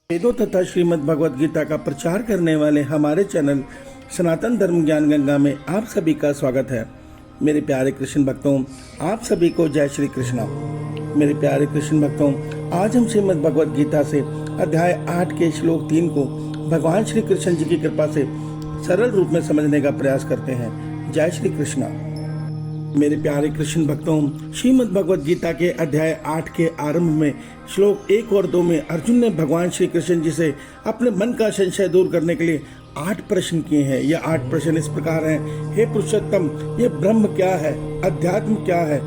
वेदों तथा श्रीमद् भगवद गीता का प्रचार करने वाले हमारे चैनल सनातन धर्म ज्ञान गंगा में आप सभी का स्वागत है। मेरे प्यारे कृष्ण भक्तों, आप सभी को जय श्री कृष्णा। मेरे प्यारे कृष्ण भक्तों, आज हम श्रीमद् भगवद गीता से अध्याय 8 के श्लोक 3 को भगवान श्री कृष्ण जी की कृपा से सरल रूप में समझने का प्रयास करते हैं। जय श्री कृष्णा। मेरे प्यारे कृष्ण भक्तों, श्रीमद् भगवद गीता के अध्याय 8 के आरंभ में श्लोक 1 और 2 में अर्जुन ने भगवान श्री कृष्ण जी से अपने मन का संशय दूर करने के लिए 8 प्रश्न किए हैं। यह 8 प्रश्न इस प्रकार हैं। हे पुरुषोत्तम, ये ब्रह्म क्या है, अध्यात्म क्या है,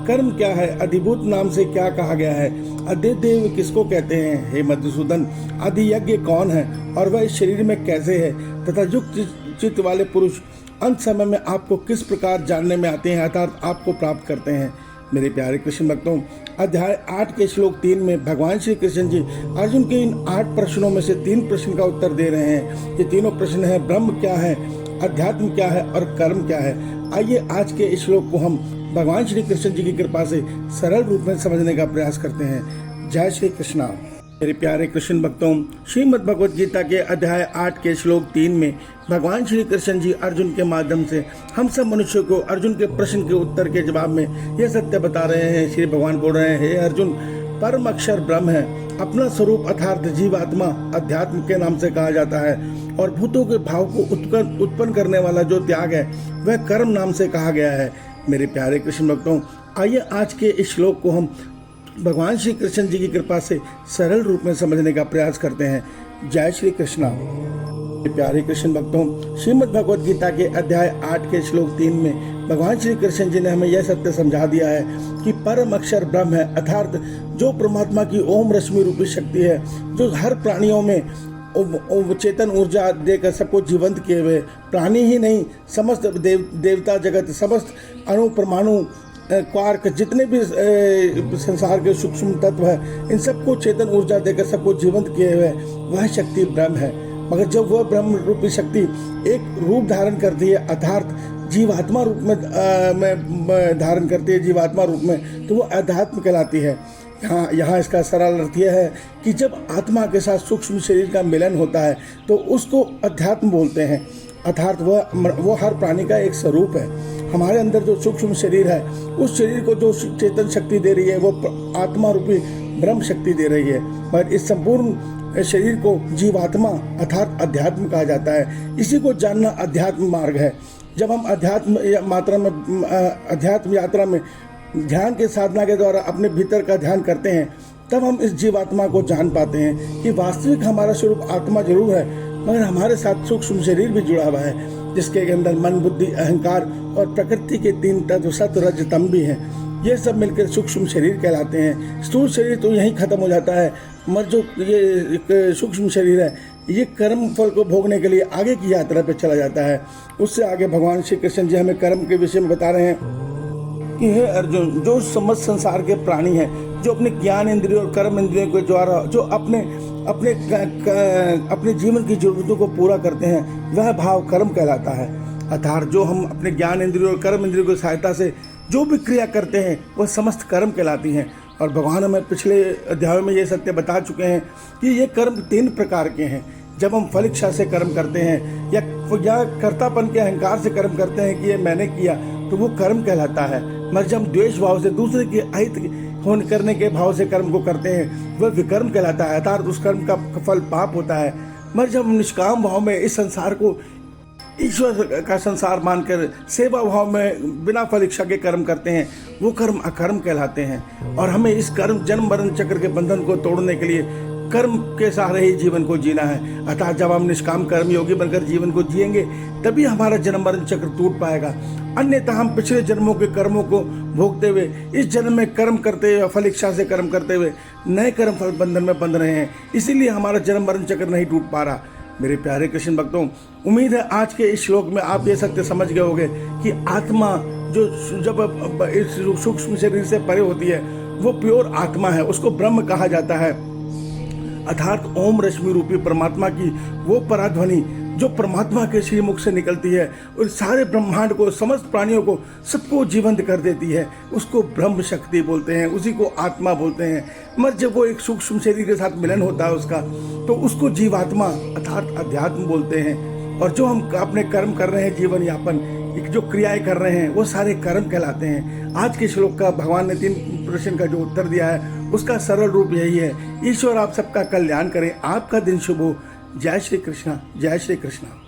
कर्म क्या है, अधिभूत नाम से क्या कहा गया है, अधिदेव किसको कहते हैं, हे मधुसूदन, अधियज्ञ कौन है और वह इस शरीर में कैसे है, तथा युक्त चित्त वाले पुरुष अंत समय में आपको किस प्रकार जानने में आते हैं अर्थात आपको प्राप्त करते हैं। मेरे प्यारे कृष्ण भक्तों, अध्याय 8 के श्लोक 3 में भगवान श्री कृष्ण जी अर्जुन के इन 8 प्रश्नों में से 3 प्रश्न का उत्तर दे रहे हैं। ये तीनों प्रश्न हैं, ब्रह्म क्या है, अध्यात्म क्या है और कर्म क्या है। आइए आज के इस श्लोक को हम भगवान श्री कृष्ण जी की कृपा से सरल रूप में समझने का प्रयास करते हैं। जय श्री कृष्णा। मेरे प्यारे कृष्ण भक्तों, श्रीमद् भगवद गीता के अध्याय 8 के श्लोक 3 में भगवान श्री कृष्ण जी अर्जुन के माध्यम से हम सब मनुष्यों को अर्जुन के प्रश्न के उत्तर के जवाब में यह सत्य बता रहे हैं। श्री भगवान बोल रहे हैं, हे अर्जुन, परम अक्षर ब्रह्म है, अपना स्वरूप अर्थात जीवात्मा अध्यात्म के नाम से कहा जाता है, और भूतों के भाव को उत्पन्न करने वाला जो त्याग है वह कर्म नाम से कहा गया है। मेरे प्यारे कृष्ण भक्तों, आइए आज के इस श्लोक को हम भगवान श्री कृष्ण जी की कृपा से सरल रूप में समझने का प्रयास करते हैं। जय श्री कृष्णा। प्यारे कृष्ण भक्तों, श्रीमद् भगवद गीता के अध्याय 8 के श्लोक 3 में भगवान श्री कृष्ण जी ने हमें यह सत्य समझा दिया है कि परम अक्षर ब्रह्म है, अर्थात जो परमात्मा की ओम रश्मि रूपी शक्ति है, जो हर प्राणियों में चेतन ऊर्जा देकर सबको जीवंत किए हुए, प्राणी ही नहीं समस्त देवता जगत, समस्त अणु परमाणु क्वार्क, जितने भी संसार के सूक्ष्म तत्व है, इन सबको चेतन ऊर्जा देकर सबको जीवंत किए हुए वह शक्ति ब्रह्म है। मगर जब वह ब्रह्म रूपी शक्ति एक रूप धारण करती है अर्थात जीवात्मा रूप में धारण करती है, जीवात्मा रूप में, तो वो अध्यात्म कहलाती है। यहाँ इसका सरल अर्थ यह है कि जब आत्मा के साथ सूक्ष्म शरीर का मिलन होता है तो उसको अध्यात्म बोलते हैं, अर्थात वो हर प्राणी का एक स्वरूप है। हमारे अंदर जो सूक्ष्म शरीर है, उस शरीर को जो चेतन शक्ति दे रही है वो आत्मा रूपी ब्रह्म शक्ति दे रही है। पर इस संपूर्ण शरीर को जीवात्मा अर्थात अध्यात्म कहा जाता है। इसी को जानना अध्यात्म मार्ग है। जब हम अध्यात्म यात्रा में ध्यान के साधना के द्वारा अपने भीतर का ध्यान करते हैं, तब हम इस जीवात्मा को जान पाते हैं कि वास्तविक हमारा स्वरूप आत्मा जरूर है, मगर हमारे साथ सूक्ष्म शरीर भी जुड़ा हुआ है, जिसके अंदर मन, बुद्धि, अहंकार और प्रकृति के 3 तत्व सत्व रज तम भी हैं। ये सब मिलकर सूक्ष्म शरीर कहलाते हैं। स्थूल शरीर तो यहीं खत्म हो जाता है, मगर जो ये सूक्ष्म शरीर है ये कर्म फल को भोगने के लिए आगे की यात्रा पर चला जाता है। उससे आगे भगवान श्री कृष्ण जी हमें कर्म के विषय में बता रहे हैं कि हे अर्जुन, जो समस्त संसार के प्राणी हैं, जो अपने ज्ञान इंद्रियों और कर्म इंद्रियों के द्वारा जो अपने जीवन की जरूरतों को पूरा करते हैं, वह भाव कर्म कहलाता है। अर्थात जो हम अपने ज्ञान इंद्रियों और कर्म इंद्रियों की सहायता से जो भी क्रिया करते हैं वह समस्त कर्म कहलाती हैं। और भगवान हमें पिछले अध्यायों में ये सत्य बता चुके हैं कि ये कर्म 3 प्रकार के हैं। जब हम फल इच्छा से कर्म करते हैं या कर्तापन के अहंकार से कर्म करते हैं कि ये मैंने किया, तो वो कर्म कहलाता है। मगर जब हम द्वेष भाव से दूसरे के अहित होने करने के भाव से कर्म को करते हैं, वह विकर्म कहलाता है, अर्थात उस कर्म का फल पाप होता है। मगर जब हम निष्काम भाव में इस संसार को ईश्वर का संसार मानकर सेवा भाव में बिना फल इच्छा के कर्म करते हैं, वो कर्म अकर्म कहलाते हैं। और हमें इस कर्म जन्म मरण चक्र के बंधन को तोड़ने के लिए कर्म के सहारे ही जीवन को जीना है। अर्थात जब हम निष्काम कर्म योगी बनकर जीवन को जिएंगे, तभी हमारा जन्म मरण चक्र टूट पाएगा। अन्यथा हम पिछले जन्मों के कर्मों को भोगते हुए इस जन्म में कर्म करते हुए, फल इच्छा से कर्म करते हुए नए कर्म फल बंधन में बंध रहे हैं। इसीलिए हमारा जन्म मरण चक्र नहीं टूट पा रहा। मेरे प्यारे कृष्ण भक्तों, उम्मीद है आज के इस श्लोक में आप ये सत्य समझ गए होंगे कि आत्मा जो जब इस सूक्ष्म शरीर से परे होती है वो प्योर आत्मा है, उसको ब्रह्म कहा जाता है। अर्थात ओम रश्मि रूपी परमात्मा की वो पराध्वनि जो परमात्मा के श्रीमुख से निकलती है और सारे ब्रह्मांड को, समस्त प्राणियों को, सबको जीवंत कर देती है, उसको ब्रह्म शक्ति बोलते हैं, उसी को आत्मा बोलते हैं। मगर जब वो एक सूक्ष्म शरीर के साथ मिलन होता है उसका, तो उसको जीवात्मा अर्थात अध्यात्म बोलते हैं। और जो हम अपने कर्म कर रहे हैं, जीवन यापन जो क्रियाएं कर रहे हैं, वो सारे कर्म कहलाते हैं। आज के श्लोक का भगवान ने 3 प्रश्न का जो उत्तर दिया है, उसका सरल रूप यही है। ईश्वर आप सबका कल्याण करें, आपका दिन शुभ हो। जय श्री कृष्णा, जय श्री कृष्णा।